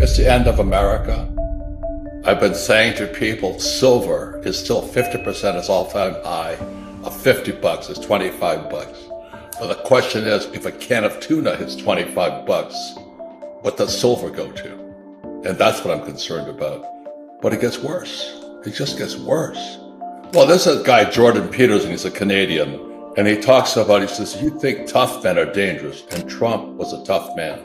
It's the end of America. I've been saying to people, silver is still 50% its all-time high. Of $50 is 25 bucks. So the question is, if a can of tuna hits 25 bucks, what does silver go to? And that's what I'm concerned about. But it gets worse. It just gets worse. Well, there's a guy, Jordan Peterson, he's a Canadian, and he talks about, he says, you think tough men are dangerous, and Trump was a tough man.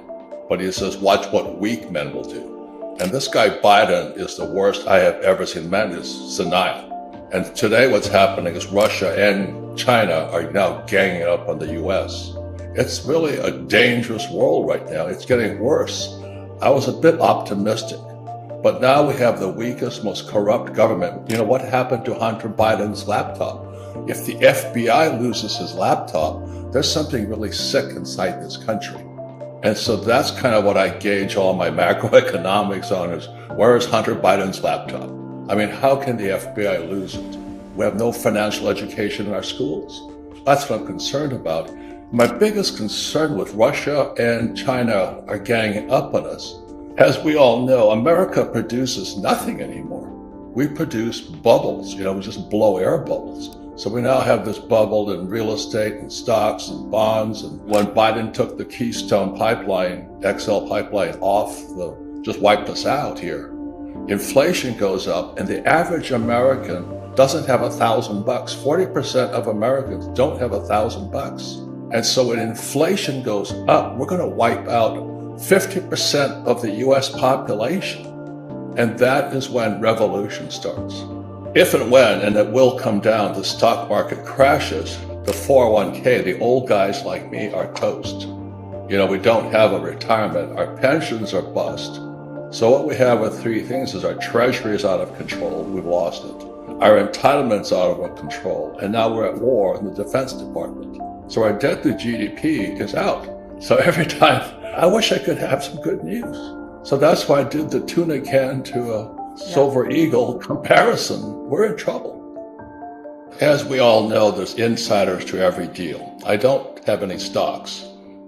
But he says, watch what weak men will do. And this guy Biden is the worst I have ever seen. Man is senile. And today what's happening is Russia and China are now ganging up on the US. It's really a dangerous world right now. It's getting worse. I was a bit optimistic, but now we have the weakest, most corrupt government. You know, what happened to Hunter Biden's laptop? If the FBI loses his laptop, there's something really sick inside this country. And so that's kind of what I gauge all my macroeconomics on is, where is Hunter Biden's laptop? I mean, how can the FBI lose it? We have no financial education in our schools. That's what I'm concerned about. My biggest concern with Russia and China are ganging up on us. As we all know, America produces nothing anymore. We produce bubbles, we just blow air bubbles. So we now have this bubble in real estate and stocks and bonds. And when Biden took the Keystone pipeline, XL pipeline off, just wiped us out here. Inflation goes up, and the average American doesn't have $1,000. 40% of Americans don't have $1,000. And so when inflation goes up, we're going to wipe out 50% of the US population. And that is when revolution starts. If and when, and it will come down, the stock market crashes, the 401k, the old guys like me are toast. We don't have a retirement. Our pensions are bust. So what we have with three things is our treasury is out of control. We've lost it. Our entitlements out of control. And now we're at war in the Defense Department. So our debt to GDP is out. So every time, I wish I could have some good news. So that's why I did the tuna can to a Silver Eagle comparison. We're in trouble. As we all know, there's insiders to every deal. I don't have any stocks.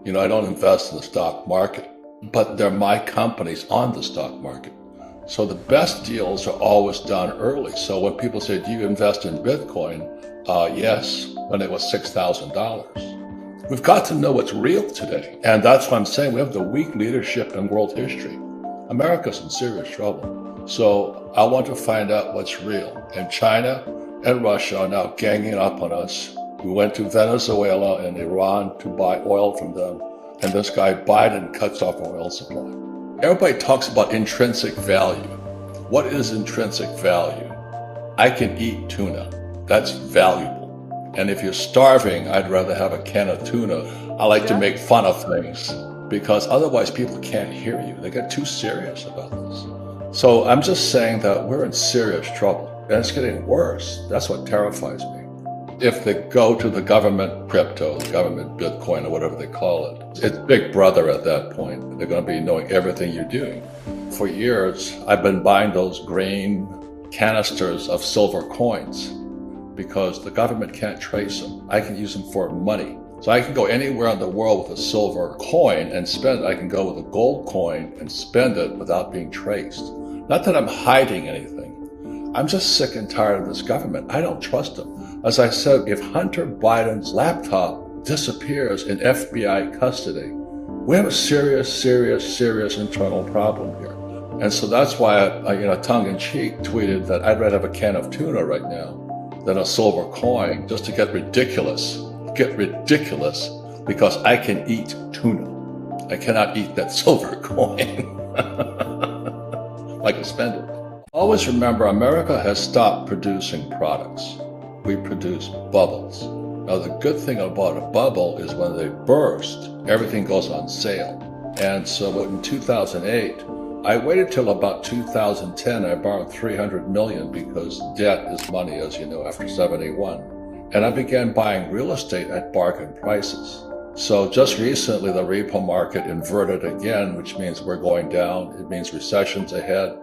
I don't invest in the stock market, but they're my companies on the stock market. So the best deals are always done early. So when people say, do you invest in Bitcoin? Yes, when it was $6,000. We've got to know what's real today. And that's what I'm saying. We have the weak leadership in world history. America's in serious trouble. So I want to find out what's real. And China and Russia are now ganging up on us. We went to Venezuela and Iran to buy oil from them. And this guy Biden cuts off our oil supply. Everybody talks about intrinsic value. What is intrinsic value? I can eat tuna. That's valuable. And if you're starving, I'd rather have a can of tuna. I like to make fun of things because otherwise people can't hear you. They get too serious about this. So I'm just saying that we're in serious trouble, and it's getting worse. That's what terrifies me. If they go to the government crypto, the government Bitcoin, or whatever they call it, it's Big Brother at that point. They're going to be knowing everything you're doing. For years, I've been buying those green canisters of silver coins because the government can't trace them. I can use them for money. So I can go anywhere in the world with a silver coin and spend it. I can go with a gold coin and spend it without being traced. Not that I'm hiding anything. I'm just sick and tired of this government. I don't trust them. As I said, if Hunter Biden's laptop disappears in FBI custody, we have a serious internal problem here. And so that's why I tongue-in-cheek tweeted that I'd rather have a can of tuna right now than a silver coin, just to get ridiculous because I can eat tuna. I cannot eat that silver coin. I can spend it. Always remember, America has stopped producing products. We produce bubbles. Now, the good thing about a bubble is when they burst, everything goes on sale. And so in 2008, I waited till about 2010. I borrowed $300 million because debt is money, as you know, after 71. And I began buying real estate at bargain prices. So just recently, the repo market inverted again, which means we're going down. It means recession's ahead.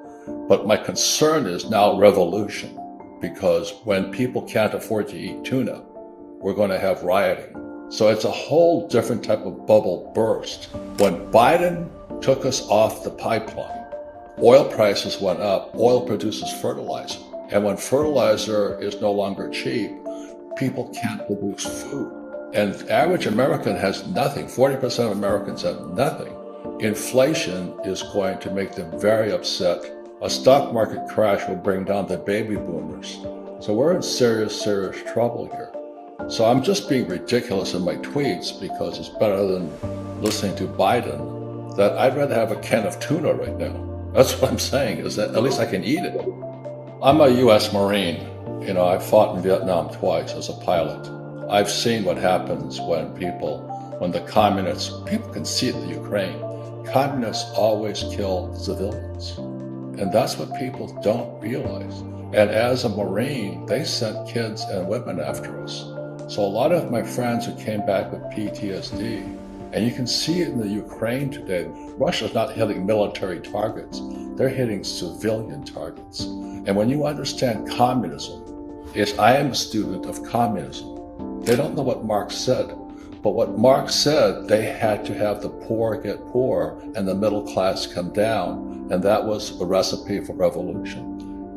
But my concern is now revolution, because when people can't afford to eat tuna, we're going to have rioting. So it's a whole different type of bubble burst. When Biden took us off the pipeline, Oil prices went up. Oil produces fertilizer. And when fertilizer is no longer cheap, people can't produce food. And the average American has nothing. 40% of Americans have nothing. Inflation is going to make them very upset. A stock market crash will bring down the baby boomers. So we're in serious, serious trouble here. So I'm just being ridiculous in my tweets because it's better than listening to Biden, that I'd rather have a can of tuna right now. That's what I'm saying, is that at least I can eat it. I'm a U.S. Marine. I fought in Vietnam twice as a pilot. I've seen what happens when the communists, people can see it in the Ukraine, communists always kill civilians. And that's what people don't realize. And as a Marine, they sent kids and women after us. So a lot of my friends who came back with PTSD, and you can see it in the Ukraine today, Russia's not hitting military targets, they're hitting civilian targets. And when you understand communism, I am a student of communism. They don't know what Marx said, but what Marx said, they had to have the poor get poorer and the middle class come down, and that was a recipe for revolution.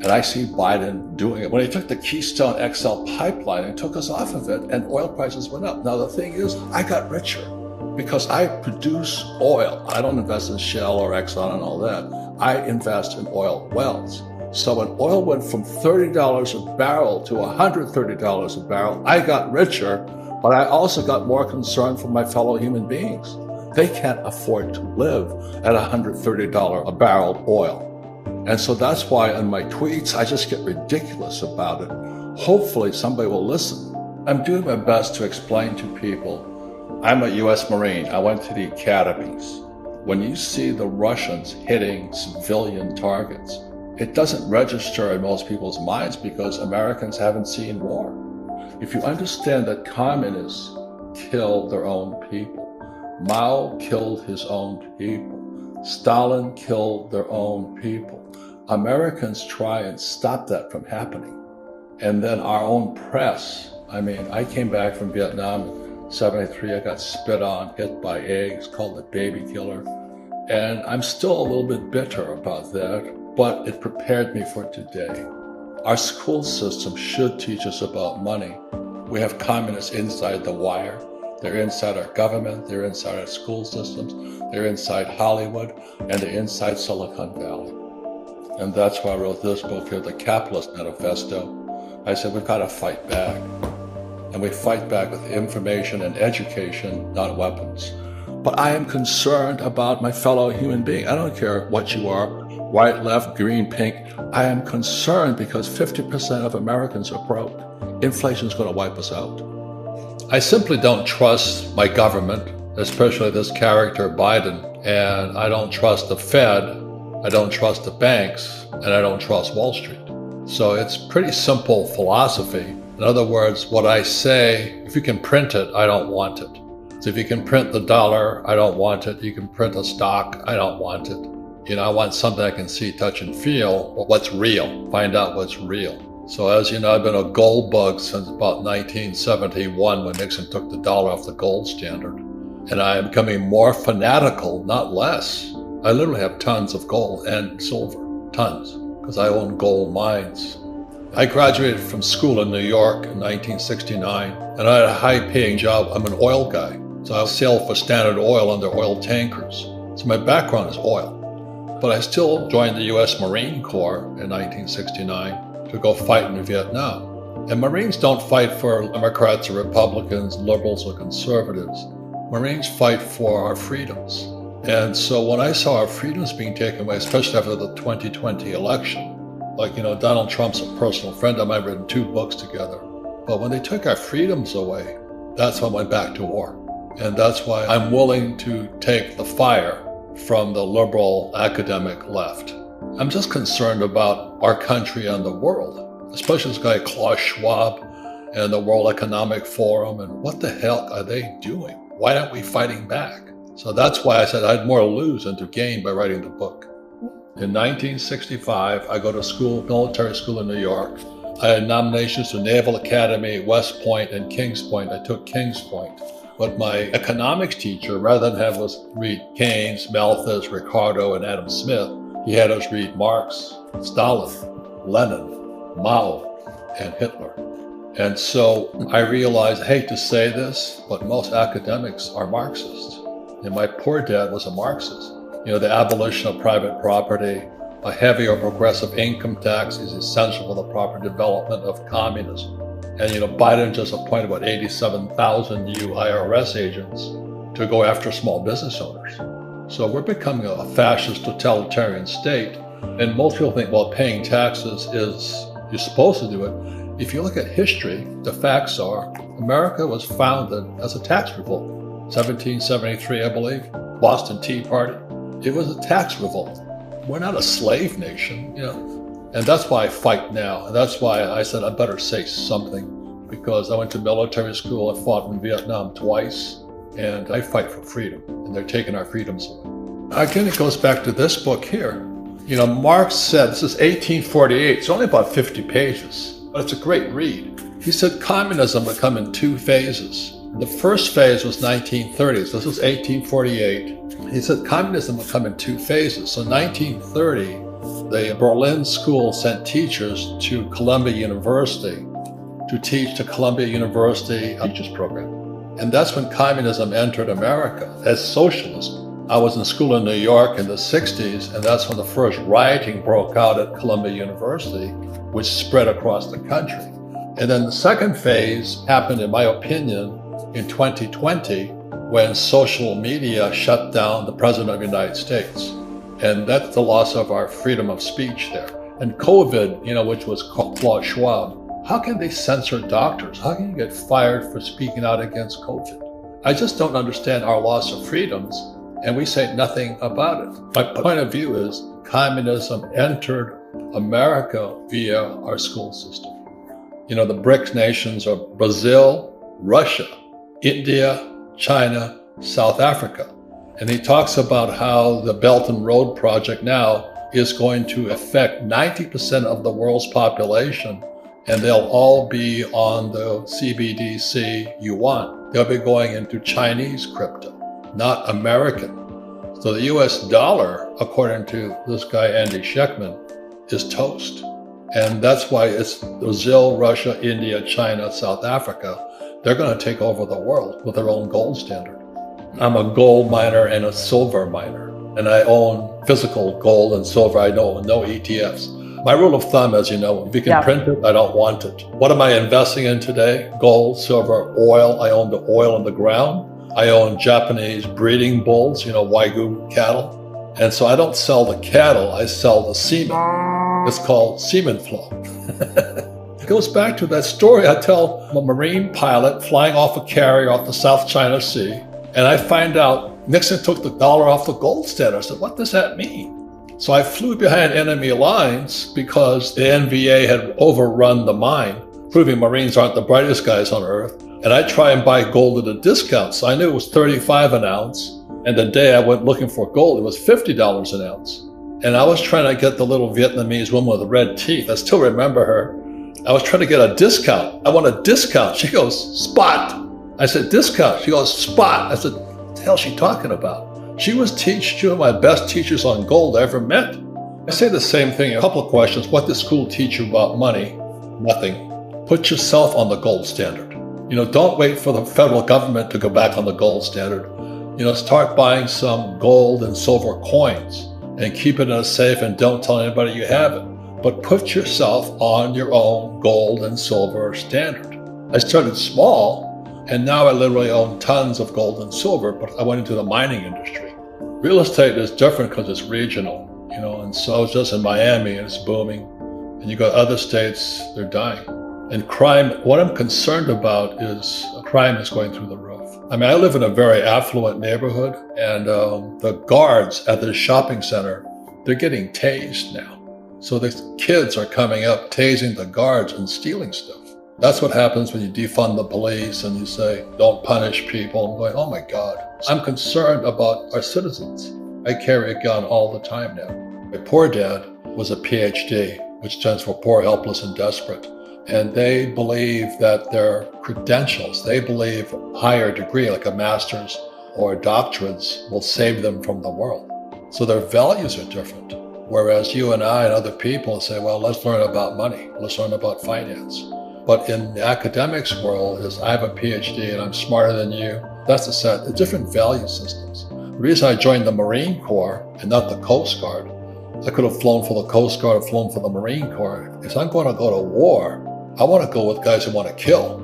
And I see Biden doing it. When he took the Keystone XL pipeline and took us off of it, and oil prices went up. Now the thing is, I got richer because I produce oil. I don't invest in Shell or Exxon and all that. I invest in oil wells. So when oil went from $30 a barrel to $130 a barrel, I got richer, but I also got more concerned for my fellow human beings. They can't afford to live at $130 a barrel oil. And so that's why in my tweets, I just get ridiculous about it. Hopefully somebody will listen. I'm doing my best to explain to people, I'm a U.S. Marine. I went to the academies. When you see the Russians hitting civilian targets, it doesn't register in most people's minds because Americans haven't seen war. If you understand that communists kill their own people, Mao killed his own people, Stalin killed their own people, Americans try and stop that from happening. And then our own press, I came back from Vietnam in 73, I got spit on, hit by eggs, called the baby killer. And I'm still a little bit bitter about that, but it prepared me for today. Our school system should teach us about money. We have communists inside the wire. They're inside our government, they're inside our school systems, they're inside Hollywood, and they're inside Silicon Valley. And that's why I wrote this book here, The Capitalist Manifesto. I said, we've got to fight back. And we fight back with information and education, not weapons. But I am concerned about my fellow human being. I don't care what you are, white, left, green, pink. I am concerned because 50% of Americans are broke. Inflation is going to wipe us out. I simply don't trust my government, especially this character Biden, and I don't trust the Fed, I don't trust the banks, and I don't trust Wall Street. So it's pretty simple philosophy. In other words, what I say, if you can print it, I don't want it. So if you can print the dollar, I don't want it. You can print a stock, I don't want it. I want something I can see, touch, and feel, what's real, find out what's real. So as you know, I've been a gold bug since about 1971 when Nixon took the dollar off the gold standard. And I am becoming more fanatical, not less. I literally have tons of gold and silver, tons, because I own gold mines. I graduated from school in New York in 1969, and I had a high-paying job. I'm an oil guy, so I sailed for Standard Oil on their oil tankers. So my background is oil. But I still joined the U.S. Marine Corps in 1969 to go fight in Vietnam. And Marines don't fight for Democrats or Republicans, liberals or conservatives. Marines fight for our freedoms. And so when I saw our freedoms being taken away, especially after the 2020 election, Donald Trump's a personal friend of mine, I've written 2 books together. But when they took our freedoms away, that's when I went back to war. And that's why I'm willing to take the fire from the liberal academic left. I'm just concerned about our country and the world, especially this guy Klaus Schwab and the World Economic Forum, and what the hell are they doing? Why aren't we fighting back? So that's why I said I had more to lose than to gain by writing the book. In 1965, I go to school, military school in New York. I had nominations to Naval Academy, West Point, and Kings Point. I took Kings Point. But my economics teacher, rather than have us read Keynes, Malthus, Ricardo, and Adam Smith, He had us read Marx, Stalin, Lenin, Mao, and Hitler. And so I realized, I hate to say this, but most academics are Marxists. And my poor dad was a Marxist. The abolition of private property, a heavier progressive income tax is essential for the proper development of communism. And Biden just appointed 87,000 new IRS agents to go after small business owners. So we're becoming a fascist totalitarian state. And most people think, well, paying taxes is, you're supposed to do it. If you look at history, the facts are America was founded as a tax revolt. 1773, I believe, Boston Tea Party. It was a tax revolt. We're not a slave nation, And that's why I fight now. And that's why I said I better say something, because I went to military school. I fought in Vietnam twice, and I fight for freedom, and they're taking our freedoms away. Again, it goes back to this book here. Marx said, this is 1848, it's only about 50 pages, but it's a great read. He said communism would come in two phases. The first phase was 1930s. This was 1848. He said communism would come in two phases. So 1930, the Berlin school sent teachers to Columbia University to teach the Columbia University teachers program. And that's when communism entered America as socialism. I was in school in New York in the 60s, and that's when the first rioting broke out at Columbia University, which spread across the country. And then the second phase happened, in my opinion, in 2020, when social media shut down the President of the United States. And that's the loss of our freedom of speech there. And COVID, which was called Klaus Schwab, how can they censor doctors? How can you get fired for speaking out against COVID? I just don't understand our loss of freedoms, and we say nothing about it. My point of view is communism entered America via our school system. The BRICS nations are Brazil, Russia, India, China, South Africa. And he talks about how the Belt and Road Project now is going to affect 90% of the world's population, and they'll all be on the CBDC yuan. They'll be going into Chinese crypto, not American. So the US dollar, according to this guy, Andy Sheckman, is toast. And that's why it's Brazil, Russia, India, China, South Africa. They're going to take over the world with their own gold standard. I'm a gold miner and a silver miner, and I own physical gold and silver. I know no ETFs. My rule of thumb, as you know, if you can print it, I don't want it. What am I investing in today? Gold, silver, oil. I own the oil in the ground. I own Japanese breeding bulls, Wagyu cattle. And so I don't sell the cattle, I sell the semen. It's called semen flow. It goes back to that story I tell. I'm a Marine pilot flying off a carrier off the South China Sea, and I find out Nixon took the dollar off the gold standard. I said, what does that mean? So I flew behind enemy lines because the NVA had overrun the mine, proving Marines aren't the brightest guys on earth. And I try and buy gold at a discount. So I knew it was $35 an ounce. And the day I went looking for gold, it was $50 an ounce. And I was trying to get the little Vietnamese woman with the red teeth. I still remember her. I was trying to get a discount. I want a discount. She goes, spot. I said, discount. She goes, spot. I said, what the hell is she talking about? She was two of my best teachers on gold I ever met. I say the same thing, a couple of questions. What does school teach you about money? Nothing. Put yourself on the gold standard. Don't wait for the federal government to go back on the gold standard. Start buying some gold and silver coins and keep it in a safe and don't tell anybody you have it. But put yourself on your own gold and silver standard. I started small, and now I literally own tons of gold and silver, but I went into the mining industry. Real estate is different because it's regional, and so I was just in Miami and it's booming. And you go to other states, they're dying. And crime, what I'm concerned about is crime is going through the roof. I mean, I live in a very affluent neighborhood, and the guards at the shopping center, they're getting tased now. So the kids are coming up, tasing the guards and stealing stuff. That's what happens when you defund the police and you say, don't punish people. I'm going, oh my God. I'm concerned about our citizens. I carry a gun all the time now. My poor dad was a PhD, which stands for poor, helpless, and desperate. And they believe that their credentials, they believe higher degree, like a master's or doctorates, will save them from the world. So their values are different. Whereas you and I and other people say, well, let's learn about money. Let's learn about finance. But in the academics world is I have a PhD and I'm smarter than you. That's a set of different value systems. The reason I joined the Marine Corps and not the Coast Guard, I could have flown for the Coast Guard or flown for the Marine Corps. If I'm going to go to war, I want to go with guys who want to kill,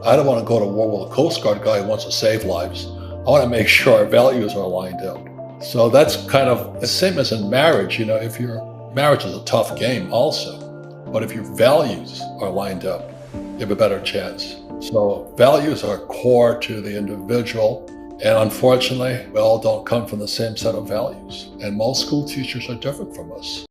I don't want to go to war with a Coast Guard guy who wants to save lives. I want to make sure our values are lined up. So that's kind of the same as in marriage. If marriage is a tough game also, but if your values are lined up, you have a better chance. So values are core to the individual. And unfortunately, we all don't come from the same set of values. And most school teachers are different from us.